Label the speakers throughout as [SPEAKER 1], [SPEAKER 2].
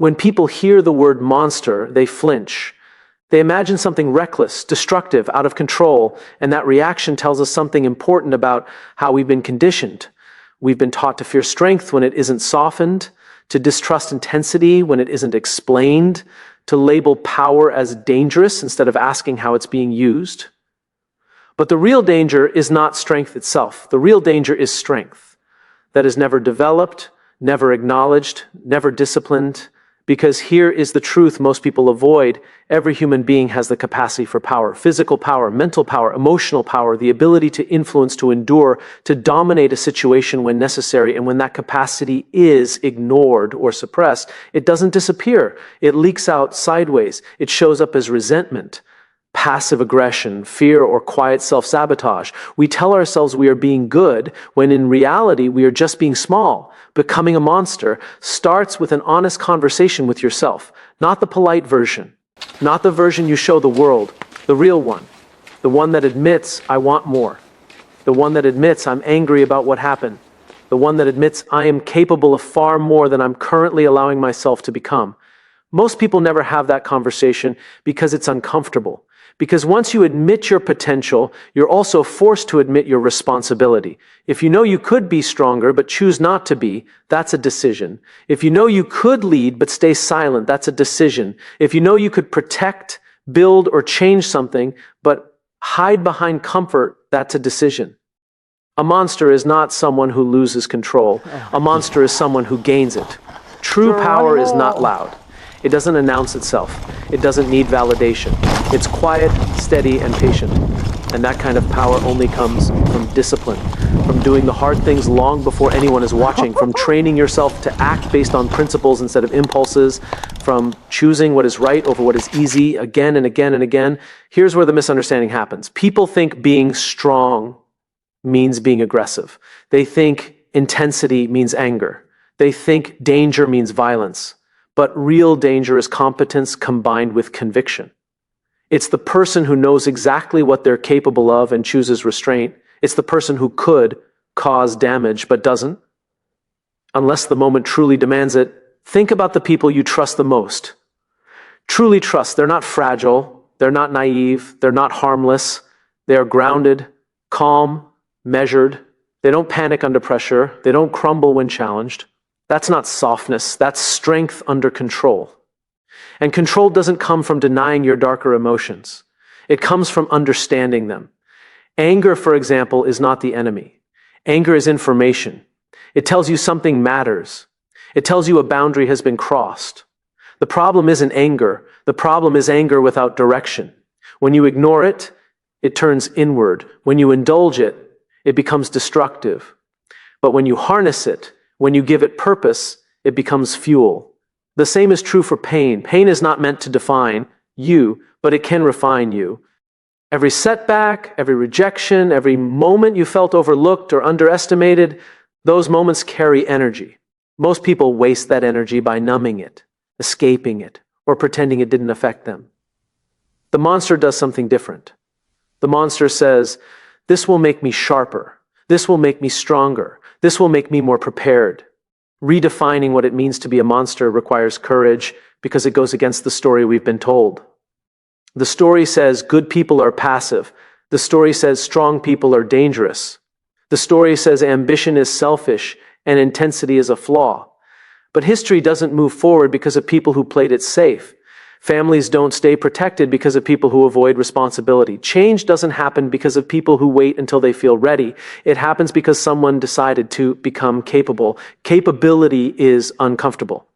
[SPEAKER 1] When people hear the word monster, they flinch. They imagine something reckless, destructive, out of control, and that reaction tells us something important about how we've been conditioned. We've been taught to fear strength when it isn't softened, to distrust intensity when it isn't explained, to label power as dangerous instead of asking how it's being used. But the real danger is not strength itself. The real danger is strength that is never developed, never acknowledged, never disciplined, because here is the truth most people avoid. Every human being has the capacity for power, physical power, mental power, emotional power, the ability to influence, to endure, to dominate a situation when necessary. And when that capacity is ignored or suppressed, it doesn't disappear. It leaks out sideways. It shows up as resentment, passive aggression, fear, or quiet self-sabotage. We tell ourselves we are being good when in reality we are just being small. Becoming a monster starts with an honest conversation with yourself, not the polite version, not the version you show the world, the real one, the one that admits I want more, the one that admits I'm angry about what happened, the one that admits I am capable of far more than I'm currently allowing myself to become. Most people never have that conversation because it's uncomfortable. Because once you admit your potential, you're also forced to admit your responsibility. If you know you could be stronger but choose not to be, that's a decision. If you know you could lead but stay silent, that's a decision. If you know you could protect, build, or change something but hide behind comfort, that's a decision. A monster is not someone who loses control. A monster is someone who gains it. True power is not loud. It doesn't announce itself. It doesn't need validation. It's quiet, steady, and patient. And that kind of power only comes from discipline, from doing the hard things long before anyone is watching, from training yourself to act based on principles instead of impulses, from choosing what is right over what is easy again and again and again. Here's where the misunderstanding happens. People think being strong means being aggressive. They think intensity means anger. They think danger means violence. But real danger is competence combined with conviction. It's the person who knows exactly what they're capable of and chooses restraint. It's the person who could cause damage but doesn't. Unless the moment truly demands it, think about the people you trust the most. Truly trust. They're not fragile. They're not naive. They're not harmless. They are grounded, calm, measured. They don't panic under pressure. They don't crumble when challenged. That's not softness, that's strength under control. And control doesn't come from denying your darker emotions. It comes from understanding them. Anger, for example, is not the enemy. Anger is information. It tells you something matters. It tells you a boundary has been crossed. The problem isn't anger. The problem is anger without direction. When you ignore it, it turns inward. When you indulge it, it becomes destructive. But when you harness it, when you give it purpose, it becomes fuel. The same is true for pain. Pain is not meant to define you, but it can refine you. Every setback, every rejection, every moment you felt overlooked or underestimated, those moments carry energy. Most people waste that energy by numbing it, escaping it, or pretending it didn't affect them. The monster does something different. The monster says, "This will make me sharper. This will make me stronger. This will make me more prepared." Redefining what it means to be a monster requires courage because it goes against the story we've been told. The story says good people are passive. The story says strong people are dangerous. The story says ambition is selfish and intensity is a flaw. But history doesn't move forward because of people who played it safe. Families don't stay protected because of people who avoid responsibility. Change doesn't happen because of people who wait until they feel ready. It happens because someone decided to become capable. Capability is uncomfortable.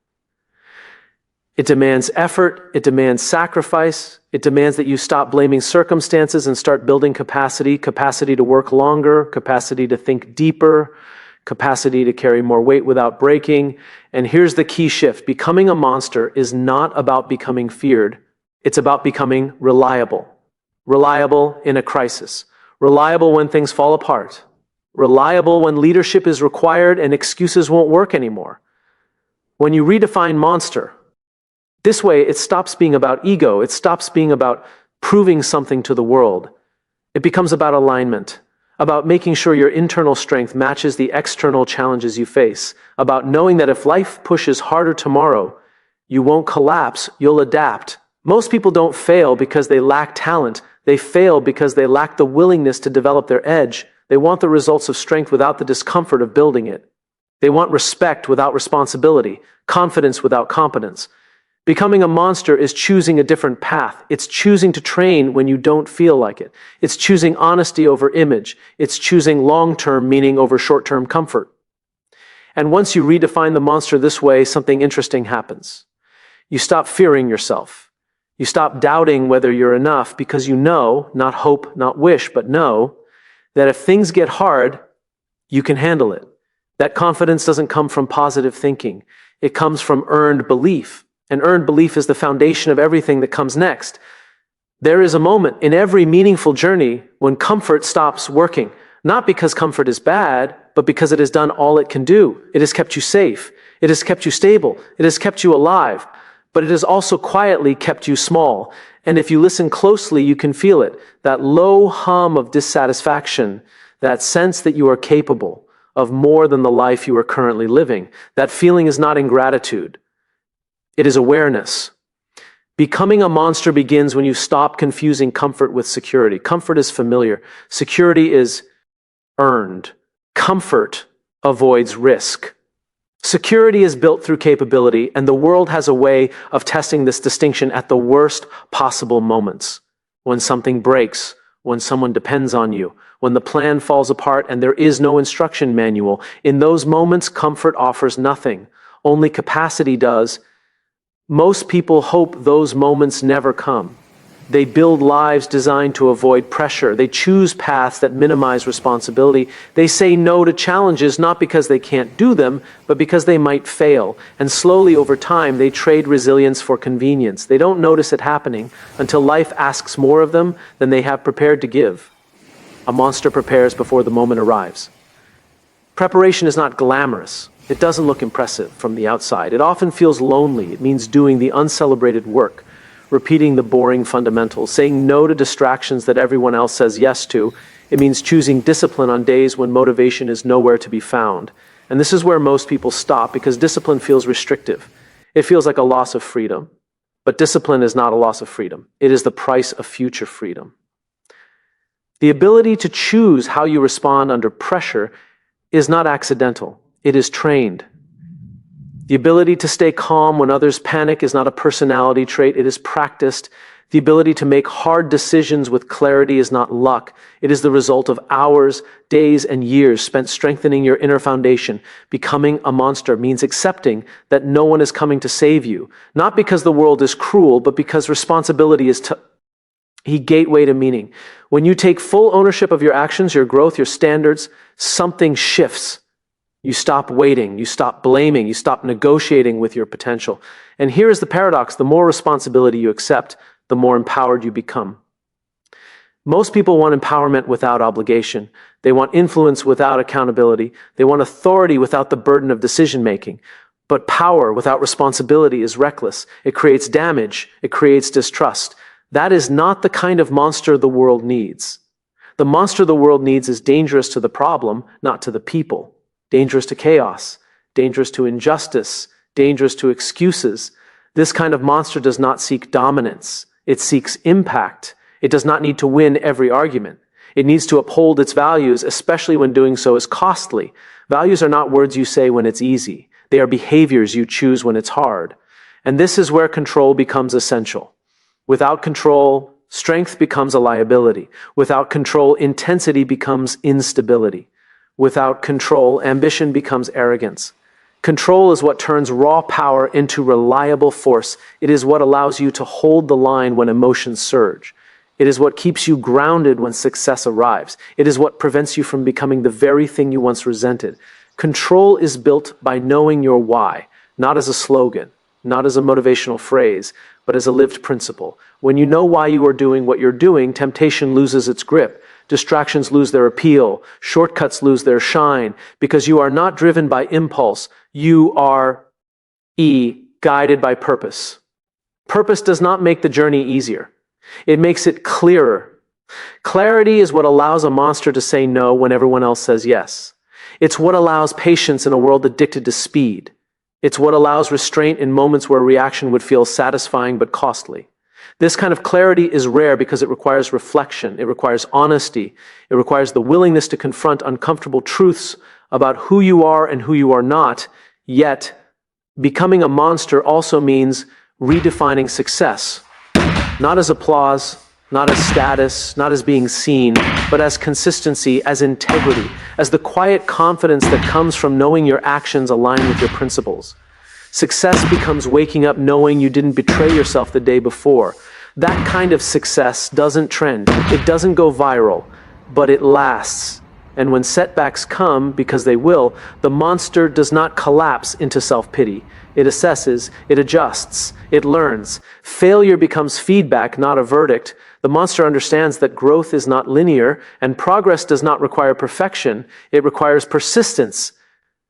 [SPEAKER 1] It demands effort. It demands sacrifice. It demands that you stop blaming circumstances and start building capacity. Capacity to work longer, capacity to think deeper, capacity to carry more weight without breaking. And here's the key shift. Becoming a monster is not about becoming feared. It's about becoming reliable. Reliable in a crisis. Reliable when things fall apart. Reliable when leadership is required and excuses won't work anymore. When you redefine monster, this way it stops being about ego. It stops being about proving something to the world. It becomes about alignment. About making sure your internal strength matches the external challenges you face, about knowing that if life pushes harder tomorrow, You won't collapse, you'll adapt. Most people don't fail because they lack talent. They fail because they lack the willingness to develop their edge. They want the results of strength without the discomfort of building it. They want respect without responsibility, confidence without competence. Becoming a monster is choosing a different path. It's choosing to train when you don't feel like it. It's choosing honesty over image. It's choosing long-term meaning over short-term comfort. And once you redefine the monster this way, something interesting happens. You stop fearing yourself. You stop doubting whether you're enough because you know, not hope, not wish, but know, that if things get hard, you can handle it. That confidence doesn't come from positive thinking. It comes from earned belief. And earned belief is the foundation of everything that comes next. There is a moment in every meaningful journey when comfort stops working, not because comfort is bad, but because it has done all it can do. It has kept you safe. It has kept you stable. It has kept you alive. But it has also quietly kept you small. And if you listen closely, you can feel it. That low hum of dissatisfaction, that sense that you are capable of more than the life you are currently living. That feeling is not ingratitude. It is awareness. Becoming a monster begins when you stop confusing comfort with security. Comfort is familiar. Security is earned. Comfort avoids risk. Security is built through capability, and the world has a way of testing this distinction at the worst possible moments. When something breaks, when someone depends on you, when the plan falls apart and there is no instruction manual. In those moments, comfort offers nothing. Only capacity does. Most people hope those moments never come. They build lives designed to avoid pressure. They choose paths that minimize responsibility. They say no to challenges not because they can't do them, but because they might fail. And slowly over time, they trade resilience for convenience. They don't notice it happening until life asks more of them than they have prepared to give. A monster prepares before the moment arrives. Preparation is not glamorous. It doesn't look impressive from the outside. It often feels lonely. It means doing the uncelebrated work, repeating the boring fundamentals, saying no to distractions that everyone else says yes to. It means choosing discipline on days when motivation is nowhere to be found. And this is where most people stop because discipline feels restrictive. It feels like a loss of freedom. But discipline is not a loss of freedom. It is the price of future freedom. The ability to choose how you respond under pressure is not accidental. It is trained. The ability to stay calm when others panic is not a personality trait. It is practiced. The ability to make hard decisions with clarity is not luck. It is the result of hours, days, and years spent strengthening your inner foundation. Becoming a monster means accepting that no one is coming to save you, not because the world is cruel, but because responsibility is the gateway to meaning. When you take full ownership of your actions, your growth, your standards, something shifts. You stop waiting, you stop blaming, you stop negotiating with your potential. And here is the paradox: the more responsibility you accept, the more empowered you become. Most people want empowerment without obligation. They want influence without accountability. They want authority without the burden of decision-making. But power without responsibility is reckless. It creates damage. It creates distrust. That is not the kind of monster the world needs. The monster the world needs is dangerous to the problem, not to the people. Dangerous to chaos, dangerous to injustice, dangerous to excuses. This kind of monster does not seek dominance. It seeks impact. It does not need to win every argument. It needs to uphold its values, especially when doing so is costly. Values are not words you say when it's easy. They are behaviors you choose when it's hard. And this is where control becomes essential. Without control, strength becomes a liability. Without control, intensity becomes instability. Without control, ambition becomes arrogance. Control is what turns raw power into reliable force. It is what allows you to hold the line when emotions surge. It is what keeps you grounded when success arrives. It is what prevents you from becoming the very thing you once resented. Control is built by knowing your why, not as a slogan, not as a motivational phrase, but as a lived principle. When you know why you are doing what you're doing, temptation loses its grip. Distractions lose their appeal. Shortcuts lose their shine because you are not driven by impulse. You are guided by purpose. Purpose does not make the journey easier. It makes it clearer. Clarity is what allows a monster to say no when everyone else says yes. It's what allows patience in a world addicted to speed. It's what allows restraint in moments where reaction would feel satisfying but costly. This kind of clarity is rare because it requires reflection, it requires honesty, it requires the willingness to confront uncomfortable truths about who you are and who you are not. Yet, becoming a monster also means redefining success, not as applause, not as status, not as being seen, but as consistency, as integrity, as the quiet confidence that comes from knowing your actions align with your principles. Success becomes waking up knowing you didn't betray yourself the day before. That kind of success doesn't trend, it doesn't go viral, but it lasts. And when setbacks come, because they will, the monster does not collapse into self-pity. It assesses, it adjusts, it learns. Failure becomes feedback, not a verdict. The monster understands that growth is not linear, and progress does not require perfection. It requires persistence.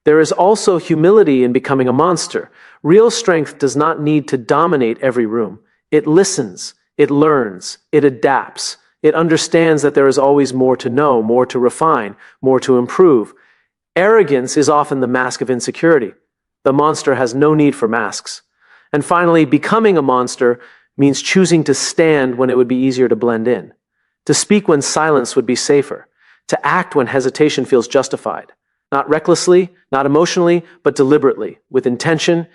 [SPEAKER 1] There is also humility in becoming a monster. Real strength does not need to dominate every room. It listens, it learns, it adapts. It understands that there is always more to know, more to refine, more to improve. Arrogance is often the mask of insecurity. The monster has no need for masks. And finally, becoming a monster means choosing to stand when it would be easier to blend in, to speak when silence would be safer, to act when hesitation feels justified, not recklessly, not emotionally, but deliberately, with intention,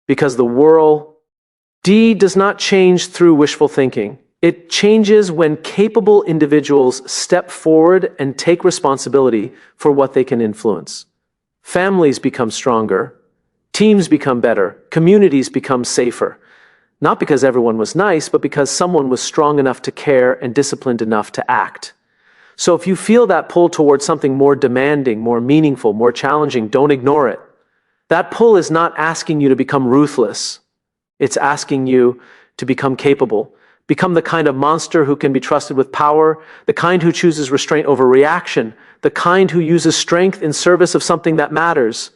[SPEAKER 1] because the world does not change through wishful thinking. It changes when capable individuals step forward and take responsibility for what they can influence. Families become stronger, teams become better, communities become safer. Not because everyone was nice, but because someone was strong enough to care and disciplined enough to act. So if you feel that pull towards something more demanding, more meaningful, more challenging, don't ignore it. That pull is not asking you to become ruthless. It's asking you to become capable. Become the kind of monster who can be trusted with power, the kind who chooses restraint over reaction, the kind who uses strength in service of something that matters.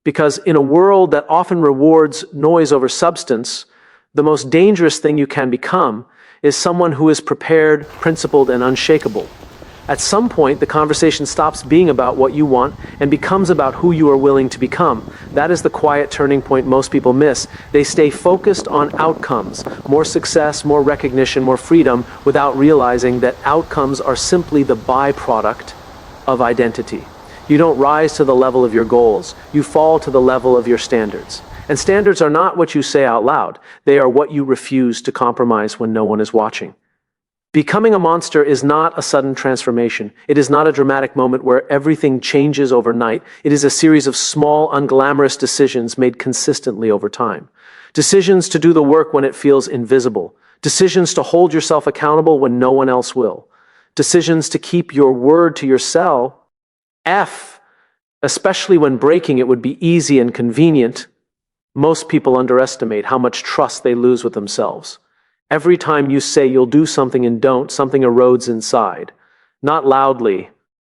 [SPEAKER 1] Because in a world that often rewards noise over substance, the most dangerous thing you can become is someone who is prepared, principled, and unshakable. At some point, the conversation stops being about what you want and becomes about who you are willing to become. That is the quiet turning point most people miss. They stay focused on outcomes, more success, more recognition, more freedom, without realizing that outcomes are simply the byproduct of identity. You don't rise to the level of your goals. You fall to the level of your standards. And standards are not what you say out loud. They are what you refuse to compromise when no one is watching. Becoming a monster is not a sudden transformation. It is not a dramatic moment where everything changes overnight. It is a series of small, unglamorous decisions made consistently over time. Decisions to do the work when it feels invisible. Decisions to hold yourself accountable when no one else will. Decisions to keep your word to yourself. Especially when breaking it would be easy and convenient. Most people underestimate how much trust they lose with themselves. Every time you say you'll do something and don't, something erodes inside. Not loudly,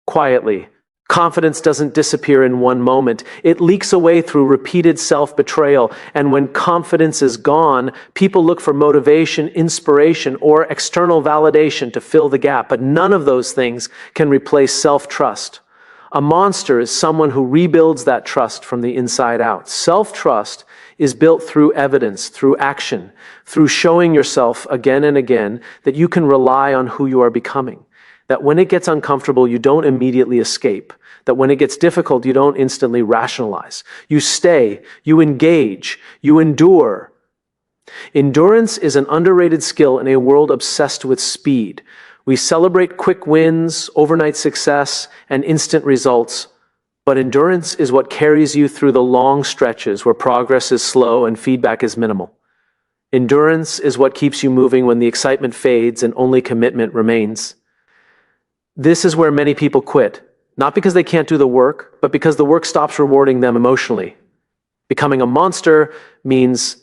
[SPEAKER 1] quietly. Confidence doesn't disappear in one moment. It leaks away through repeated self-betrayal. And when confidence is gone, people look for motivation, inspiration, or external validation to fill the gap. But none of those things can replace self-trust. A monster is someone who rebuilds that trust from the inside out. Self-trust is built through evidence, through action, through showing yourself again and again that you can rely on who you are becoming. That when it gets uncomfortable, you don't immediately escape. That when it gets difficult, you don't instantly rationalize. You stay, you engage, you endure. Endurance is an underrated skill in a world obsessed with speed. We celebrate quick wins, overnight success, and instant results. But endurance is what carries you through the long stretches where progress is slow and feedback is minimal. Endurance is what keeps you moving when the excitement fades and only commitment remains. This is where many people quit, not because they can't do the work, but because the work stops rewarding them emotionally. Becoming a monster means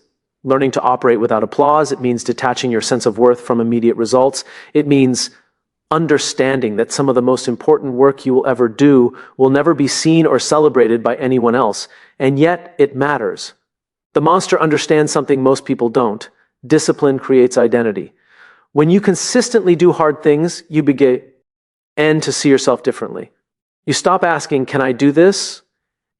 [SPEAKER 1] learning to operate without applause. It means detaching your sense of worth from immediate results. It means understanding that some of the most important work you will ever do will never be seen or celebrated by anyone else, and yet it matters. The monster understands something most people don't. Discipline creates identity. When you consistently do hard things, you begin to see yourself differently. You stop asking, "Can I do this?"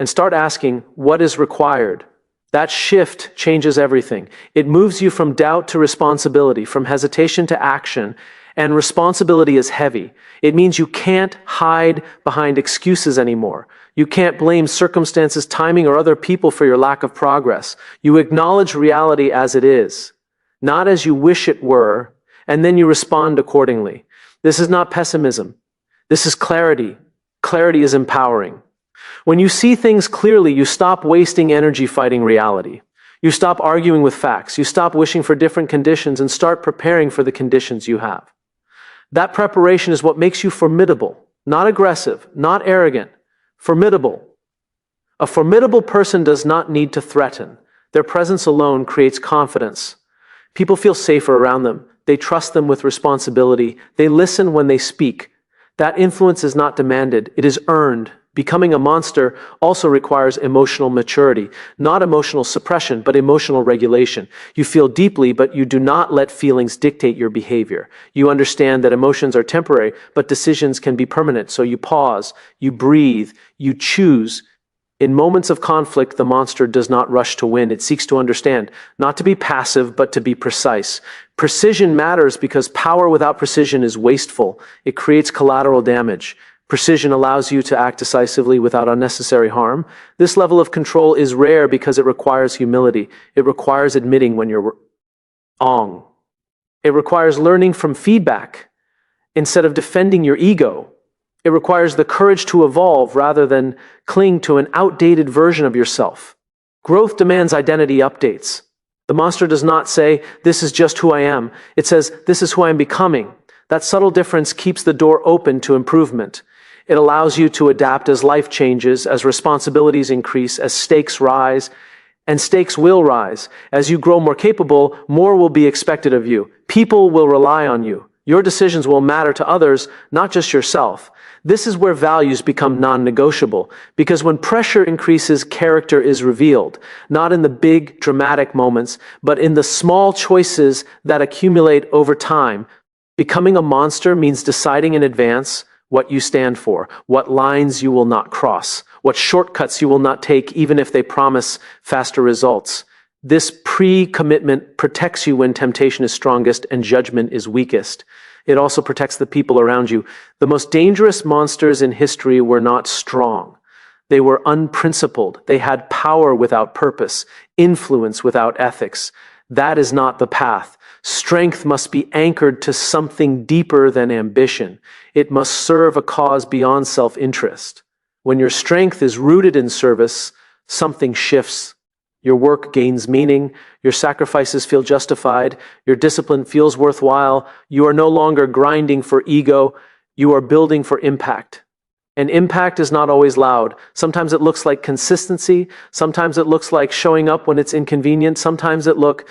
[SPEAKER 1] and start asking, "What is required?" That shift changes everything. It moves you from doubt to responsibility, from hesitation to action, and responsibility is heavy. It means you can't hide behind excuses anymore. You can't blame circumstances, timing, or other people for your lack of progress. You acknowledge reality as it is, not as you wish it were, and then you respond accordingly. This is not pessimism. This is clarity. Clarity is empowering. When you see things clearly, you stop wasting energy fighting reality. You stop arguing with facts. You stop wishing for different conditions and start preparing for the conditions you have. That preparation is what makes you formidable, not aggressive, not arrogant, formidable. A formidable person does not need to threaten. Their presence alone creates confidence. People feel safer around them. They trust them with responsibility. They listen when they speak. That influence is not demanded. It is earned. Becoming a monster also requires emotional maturity, not emotional suppression, but emotional regulation. You feel deeply, but you do not let feelings dictate your behavior. You understand that emotions are temporary, but decisions can be permanent. So you pause, you breathe, you choose. In moments of conflict, the monster does not rush to win. It seeks to understand, not to be passive, but to be precise. Precision matters because power without precision is wasteful. It creates collateral damage. Precision allows you to act decisively without unnecessary harm. This level of control is rare because it requires humility. It requires admitting when you're wrong. It requires learning from feedback instead of defending your ego. It requires the courage to evolve rather than cling to an outdated version of yourself. Growth demands identity updates. The monster does not say, "This is just who I am." It says, "This is who I am becoming." That subtle difference keeps the door open to improvement. It allows you to adapt as life changes, as responsibilities increase, as stakes rise, and stakes will rise. As you grow more capable, more will be expected of you. People will rely on you. Your decisions will matter to others, not just yourself. This is where values become non-negotiable, because when pressure increases, character is revealed, not in the big, dramatic moments, but in the small choices that accumulate over time. Becoming a monster means deciding in advance what you stand for, what lines you will not cross, what shortcuts you will not take even if they promise faster results. This pre-commitment protects you when temptation is strongest and judgment is weakest. It also protects the people around you. The most dangerous monsters in history were not strong. They were unprincipled. They had power without purpose, influence without ethics. That is not the path. Strength must be anchored to something deeper than ambition. It must serve a cause beyond self-interest. When your strength is rooted in service, something shifts. Your work gains meaning, your sacrifices feel justified, your discipline feels worthwhile. You are no longer grinding for ego, you are building for impact. And impact is not always loud. Sometimes it looks like consistency, sometimes it looks like showing up when it's inconvenient, sometimes it looks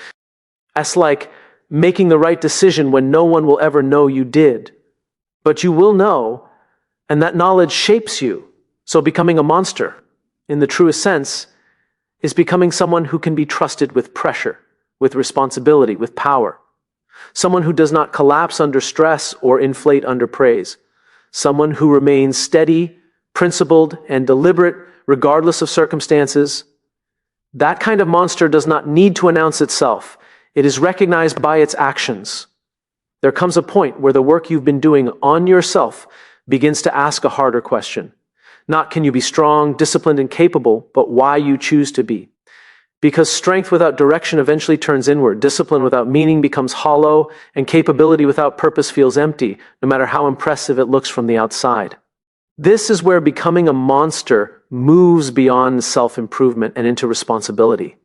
[SPEAKER 1] like making the right decision when no one will ever know you did. But you will know, and that knowledge shapes you. So becoming a monster, in the truest sense, is becoming someone who can be trusted with pressure, with responsibility, with power. Someone who does not collapse under stress or inflate under praise. Someone who remains steady, principled, and deliberate regardless of circumstances. That kind of monster does not need to announce itself. It is recognized by its actions. There comes a point where the work you've been doing on yourself begins to ask a harder question. Not can you be strong, disciplined, and capable, but why you choose to be. Because strength without direction eventually turns inward, discipline without meaning becomes hollow, and capability without purpose feels empty, no matter how impressive it looks from the outside. This is where becoming a monster moves beyond self-improvement and into responsibility.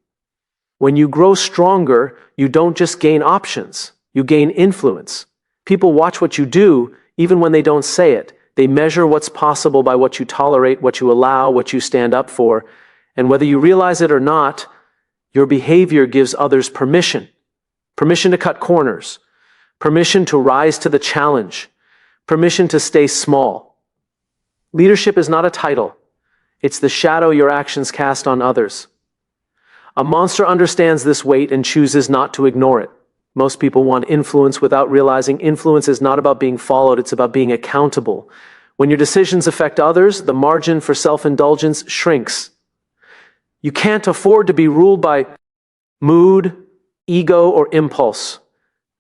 [SPEAKER 1] When you grow stronger, you don't just gain options, you gain influence. People watch what you do, even when they don't say it. They measure what's possible by what you tolerate, what you allow, what you stand up for. And whether you realize it or not, your behavior gives others permission. Permission to cut corners. Permission to rise to the challenge. Permission to stay small. Leadership is not a title. It's the shadow your actions cast on others. A monster understands this weight and chooses not to ignore it. Most people want influence without realizing influence is not about being followed, it's about being accountable. When your decisions affect others, the margin for self-indulgence shrinks. You can't afford to be ruled by mood, ego, or impulse.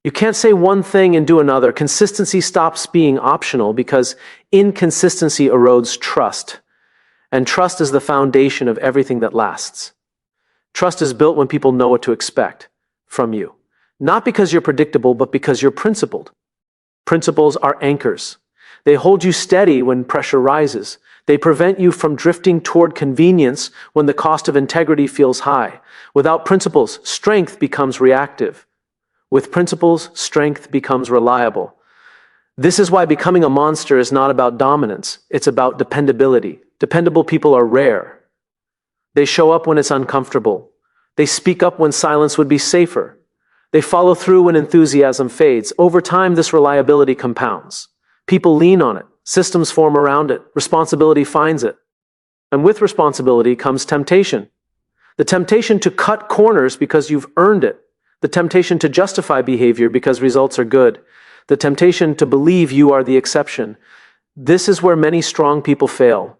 [SPEAKER 1] You can't say one thing and do another. Consistency stops being optional because inconsistency erodes trust. And trust is the foundation of everything that lasts. Trust is built when people know what to expect from you. Not because you're predictable, but because you're principled. Principles are anchors. They hold you steady when pressure rises. They prevent you from drifting toward convenience when the cost of integrity feels high. Without principles, strength becomes reactive. With principles, strength becomes reliable. This is why becoming a monster is not about dominance. It's about dependability. Dependable people are rare. They show up when it's uncomfortable. They speak up when silence would be safer. They follow through when enthusiasm fades. Over time, this reliability compounds. People lean on it. Systems form around it. Responsibility finds it. And with responsibility comes temptation. The temptation to cut corners because you've earned it. The temptation to justify behavior because results are good. The temptation to believe you are the exception. This is where many strong people fail.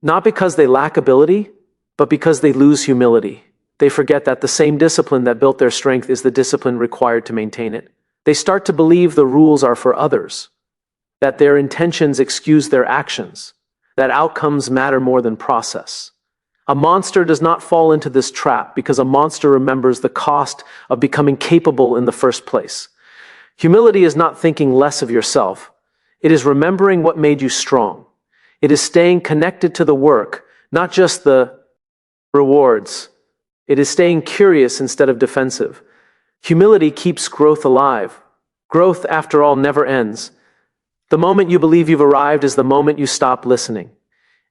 [SPEAKER 1] Not because they lack ability, but because they lose humility. They forget that the same discipline that built their strength is the discipline required to maintain it. They start to believe the rules are for others, that their intentions excuse their actions, that outcomes matter more than process. A monster does not fall into this trap because a monster remembers the cost of becoming capable in the first place. Humility is not thinking less of yourself. It is remembering what made you strong. It is staying connected to the work, not just the rewards. It is staying curious instead of defensive. Humility keeps growth alive. Growth, after all, never ends. The moment you believe you've arrived is the moment you stop listening.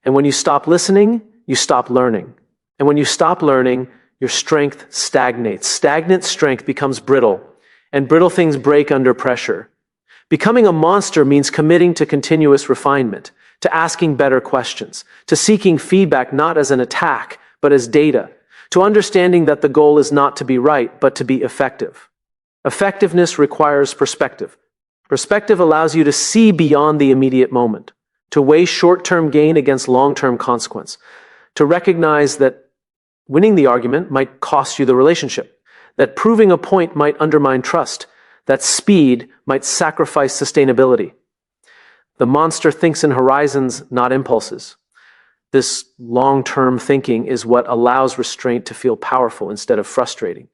[SPEAKER 1] And when you stop listening, you stop learning. And when you stop learning, your strength stagnates. Stagnant strength becomes brittle, and brittle things break under pressure. Becoming a monster means committing to continuous refinement, to asking better questions, to seeking feedback not as an attack, but as data, to understanding that the goal is not to be right, but to be effective. Effectiveness requires perspective. Perspective allows you to see beyond the immediate moment, to weigh short-term gain against long-term consequence, to recognize that winning the argument might cost you the relationship, that proving a point might undermine trust, that speed might sacrifice sustainability. The monster thinks in horizons, not impulses. This long-term thinking is what allows restraint to feel powerful instead of frustrating.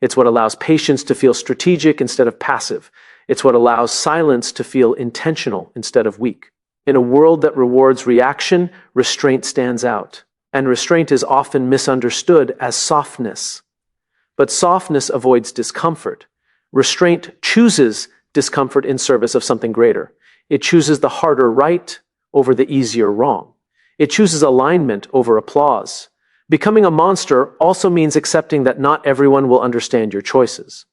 [SPEAKER 1] It's what allows patience to feel strategic instead of passive. It's what allows silence to feel intentional instead of weak. In a world that rewards reaction, restraint stands out. And restraint is often misunderstood as softness. But softness avoids discomfort. Restraint chooses discomfort in service of something greater. It chooses the harder right over the easier wrong. It chooses alignment over applause. Becoming a monster also means accepting that not everyone will understand your choices.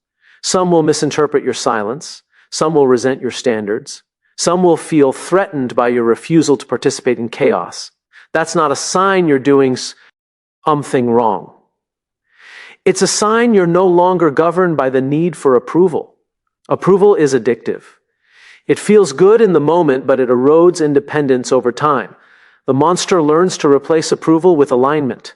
[SPEAKER 1] Some will misinterpret your silence. Some will resent your standards. Some will feel threatened by your refusal to participate in chaos. That's not a sign you're doing something wrong. It's a sign you're no longer governed by the need for approval. Approval is addictive. It feels good in the moment, but it erodes independence over time. The monster learns to replace approval with alignment,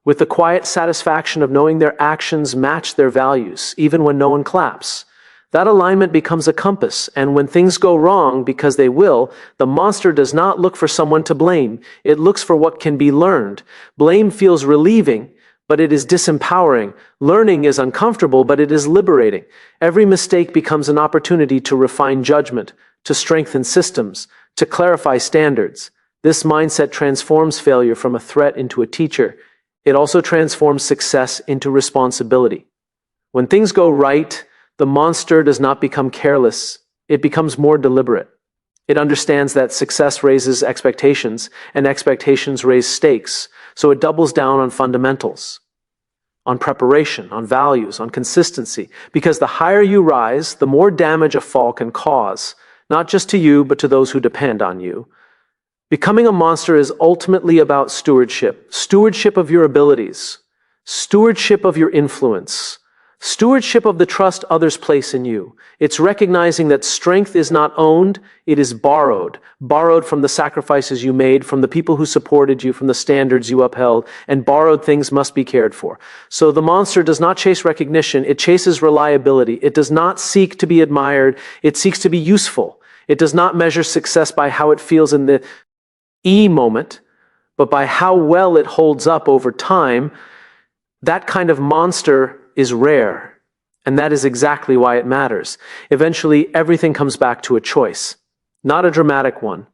[SPEAKER 1] with the quiet satisfaction of knowing their actions match their values, even when no one claps. That alignment becomes a compass, and when things go wrong, because they will, the monster does not look for someone to blame. It looks for what can be learned. Blame feels relieving, but it is disempowering. Learning is uncomfortable, but it is liberating. Every mistake becomes an opportunity to refine judgment, to strengthen systems, to clarify standards. This mindset transforms failure from a threat into a teacher. It also transforms success into responsibility. When things go right, the monster does not become careless. It becomes more deliberate. It understands that success raises expectations, and expectations raise stakes, so it doubles down on fundamentals, on preparation, on values, on consistency, because the higher you rise, the more damage a fall can cause, not just to you, but to those who depend on you. Becoming a monster is ultimately about stewardship. Stewardship of your abilities, stewardship of your influence, Stewardship of the trust others place in you. It's recognizing that strength is not owned, it is borrowed. Borrowed from the sacrifices you made, from the people who supported you, from the standards you upheld, and borrowed things must be cared for. So the monster does not chase recognition, it chases reliability. It does not seek to be admired, it seeks to be useful. It does not measure success by how it feels in the moment, but by how well it holds up over time. That kind of monster is rare, and that is exactly why it matters. Eventually, everything comes back to a choice. Not a dramatic one,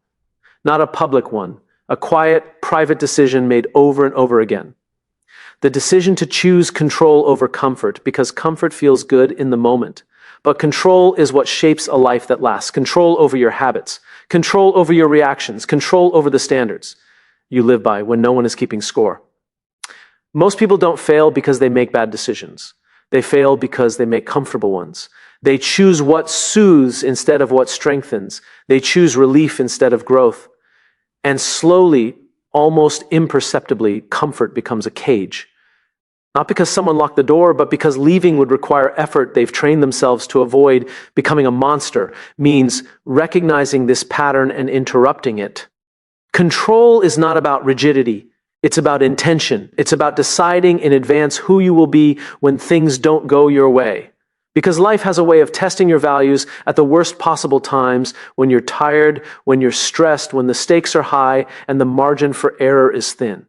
[SPEAKER 1] not a public one, a quiet, private decision made over and over again. The decision to choose control over comfort, because comfort feels good in the moment. But control is what shapes a life that lasts. Control over your habits, control over your reactions, control over the standards you live by when no one is keeping score. Most people don't fail because they make bad decisions. They fail because they make comfortable ones. They choose what soothes instead of what strengthens. They choose relief instead of growth. And slowly, almost imperceptibly, comfort becomes a cage. Not because someone locked the door, but because leaving would require effort they've trained themselves to avoid. Becoming a monster means recognizing this pattern and interrupting it. Control is not about rigidity. It's about intention. It's about deciding in advance who you will be when things don't go your way. Because life has a way of testing your values at the worst possible times, when you're tired, when you're stressed, when the stakes are high and the margin for error is thin.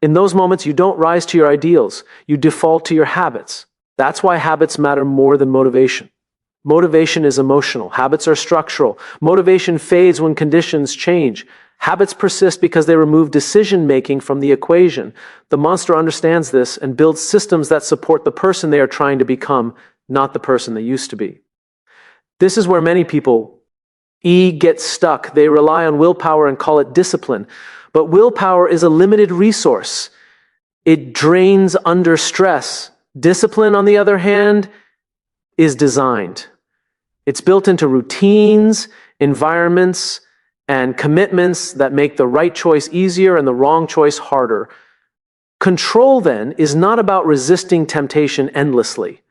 [SPEAKER 1] In those moments, you don't rise to your ideals. You default to your habits. That's why habits matter more than motivation. Motivation is emotional. Habits are structural. Motivation fades when conditions change. Habits persist because they remove decision-making from the equation. The monster understands this and builds systems that support the person they are trying to become, not the person they used to be. This is where many people get stuck. They rely on willpower and call it discipline. But willpower is a limited resource. It drains under stress. Discipline, on the other hand, is designed. It's built into routines, environments, and commitments that make the right choice easier and the wrong choice harder. Control, then, is not about resisting temptation endlessly.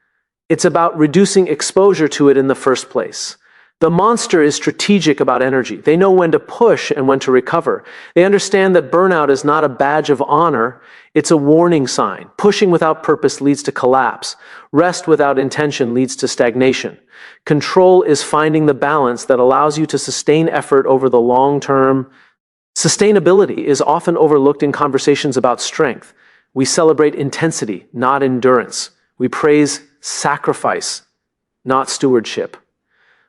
[SPEAKER 1] It's about reducing exposure to it in the first place. The monster is strategic about energy. They know when to push and when to recover. They understand that burnout is not a badge of honor, it's a warning sign. Pushing without purpose leads to collapse. Rest without intention leads to stagnation. Control is finding the balance that allows you to sustain effort over the long term. Sustainability is often overlooked in conversations about strength. We celebrate intensity, not endurance. We praise sacrifice, not stewardship.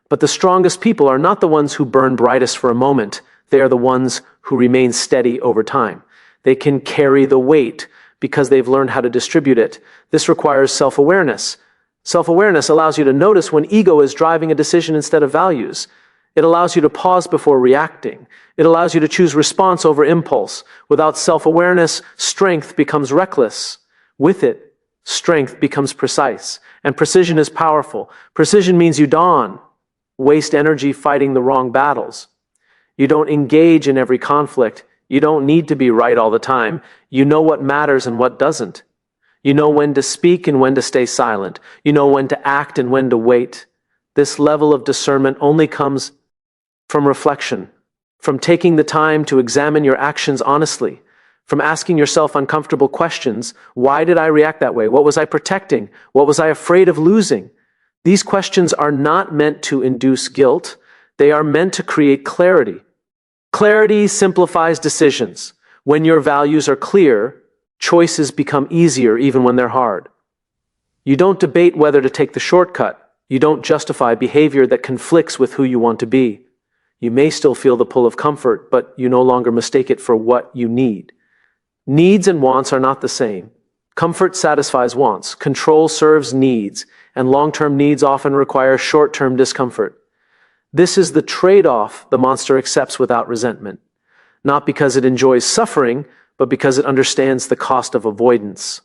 [SPEAKER 1] But the strongest people are not the ones who burn brightest for a moment. They are the ones who remain steady over time. They can carry the weight because they've learned how to distribute it. This requires self-awareness. Self-awareness allows you to notice when ego is driving a decision instead of values. It allows you to pause before reacting. It allows you to choose response over impulse. Without self-awareness, strength becomes reckless. With it, strength becomes precise. And precision is powerful. Precision means you don't waste energy fighting the wrong battles. You don't engage in every conflict. You don't need to be right all the time. You know what matters and what doesn't. You know when to speak and when to stay silent. You know when to act and when to wait. This level of discernment only comes from reflection, from taking the time to examine your actions honestly, from asking yourself uncomfortable questions. Why did I react that way? What was I protecting? What was I afraid of losing? These questions are not meant to induce guilt. They are meant to create clarity. Clarity simplifies decisions. When your values are clear, choices become easier even when they're hard. You don't debate whether to take the shortcut. You don't justify behavior that conflicts with who you want to be. You may still feel the pull of comfort, but you no longer mistake it for what you need. Needs and wants are not the same. Comfort satisfies wants. Control serves needs, and long-term needs often require short-term discomfort. This is the trade-off the monster accepts without resentment, not because it enjoys suffering, but because it understands the cost of avoidance.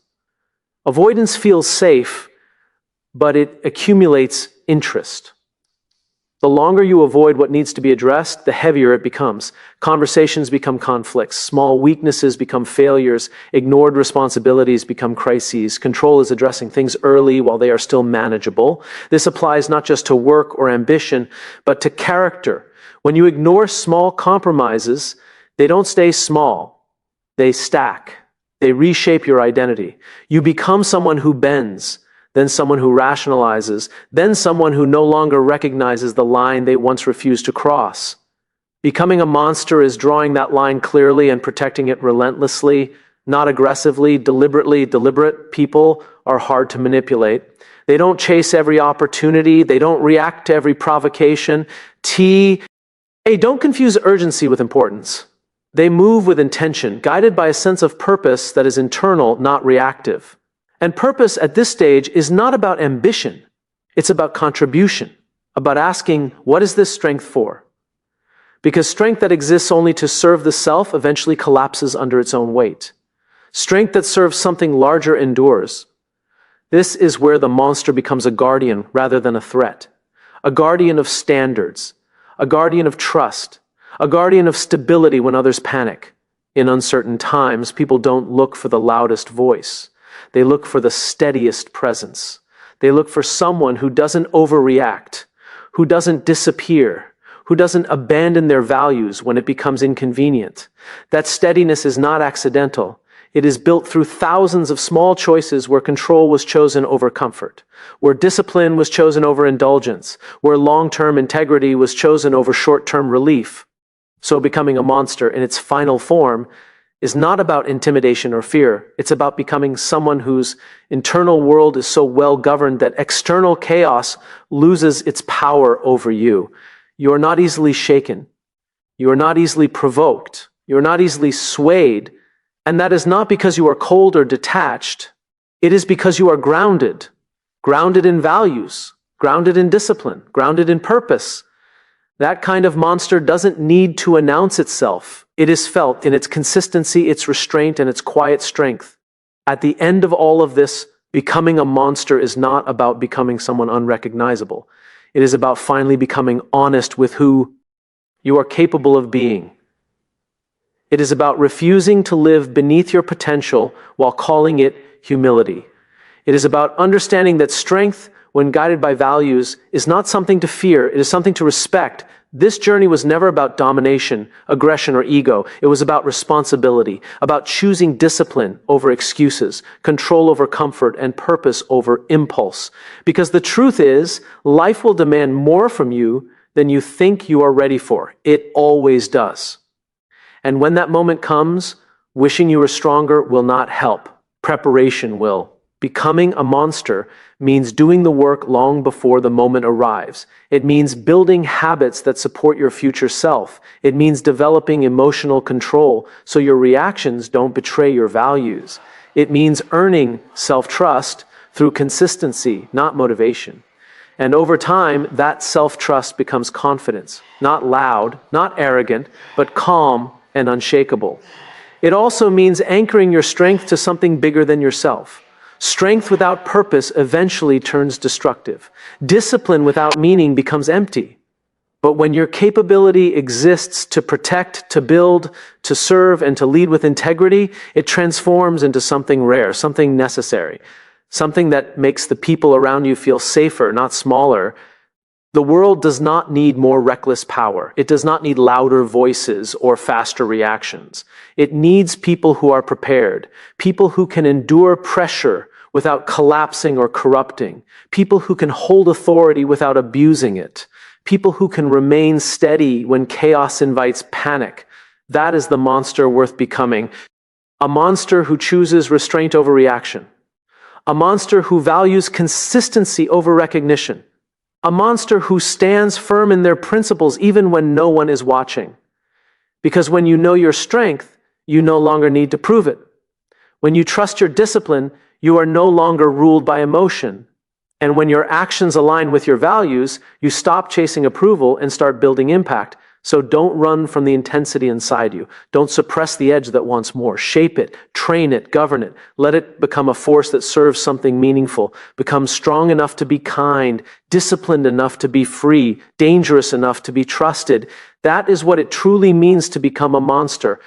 [SPEAKER 1] Avoidance feels safe, but it accumulates interest. The longer you avoid what needs to be addressed, the heavier it becomes. Conversations become conflicts, small weaknesses become failures, ignored responsibilities become crises. Control is addressing things early while they are still manageable. This applies not just to work or ambition, but to character. When you ignore small compromises, they don't stay small, they stack. They reshape your identity. You become someone who bends, then someone who rationalizes, then someone who no longer recognizes the line they once refused to cross. Becoming a monster is drawing that line clearly and protecting it relentlessly, not aggressively, deliberately. Deliberate people are hard to manipulate. They don't chase every opportunity. They don't react to every provocation. Hey, don't confuse urgency with importance. They move with intention, guided by a sense of purpose that is internal, not reactive. And purpose at this stage is not about ambition. It's about contribution, about asking, what is this strength for? Because strength that exists only to serve the self eventually collapses under its own weight. Strength that serves something larger endures. This is where the monster becomes a guardian rather than a threat. A guardian of standards, a guardian of trust, a guardian of stability when others panic. In uncertain times, people don't look for the loudest voice. They look for the steadiest presence. They look for someone who doesn't overreact, who doesn't disappear, who doesn't abandon their values when it becomes inconvenient. That steadiness is not accidental. It is built through thousands of small choices where control was chosen over comfort, where discipline was chosen over indulgence, where long-term integrity was chosen over short-term relief. So becoming a monster in its final form is not about intimidation or fear. It's about becoming someone whose internal world is so well governed that external chaos loses its power over you. You are not easily shaken. You are not easily provoked. You are not easily swayed. And that is not because you are cold or detached. It is because you are grounded. Grounded in values. Grounded in discipline. Grounded in purpose. That kind of monster doesn't need to announce itself. It is felt in its consistency, its restraint, and its quiet strength. At the end of all of this, becoming a monster is not about becoming someone unrecognizable. It is about finally becoming honest with who you are capable of being. It is about refusing to live beneath your potential while calling it humility. It is about understanding that strength, when guided by values, is not something to fear, it is something to respect. This journey was never about domination, aggression, or ego. It was about responsibility, about choosing discipline over excuses, control over comfort, and purpose over impulse. Because the truth is, life will demand more from you than you think you are ready for. It always does. And when that moment comes, wishing you were stronger will not help. Preparation will. Becoming a monster means doing the work long before the moment arrives. It means building habits that support your future self. It means developing emotional control so your reactions don't betray your values. It means earning self-trust through consistency, not motivation. And over time, that self-trust becomes confidence. Not loud, not arrogant, but calm and unshakable. It also means anchoring your strength to something bigger than yourself. Strength without purpose eventually turns destructive. Discipline without meaning becomes empty. But when your capability exists to protect, to build, to serve, and to lead with integrity, it transforms into something rare, something necessary, something that makes the people around you feel safer, not smaller. The world does not need more reckless power. It does not need louder voices or faster reactions. It needs people who are prepared, people who can endure pressure without collapsing or corrupting, people who can hold authority without abusing it, people who can remain steady when chaos invites panic. That is the monster worth becoming. A monster who chooses restraint over reaction. A monster who values consistency over recognition. A monster who stands firm in their principles even when no one is watching. Because when you know your strength, you no longer need to prove it. When you trust your discipline, you are no longer ruled by emotion. And when your actions align with your values, you stop chasing approval and start building impact. So don't run from the intensity inside you. Don't suppress the edge that wants more. Shape it, train it, govern it. Let it become a force that serves something meaningful. Become strong enough to be kind, disciplined enough to be free, dangerous enough to be trusted. That is what it truly means to become a monster.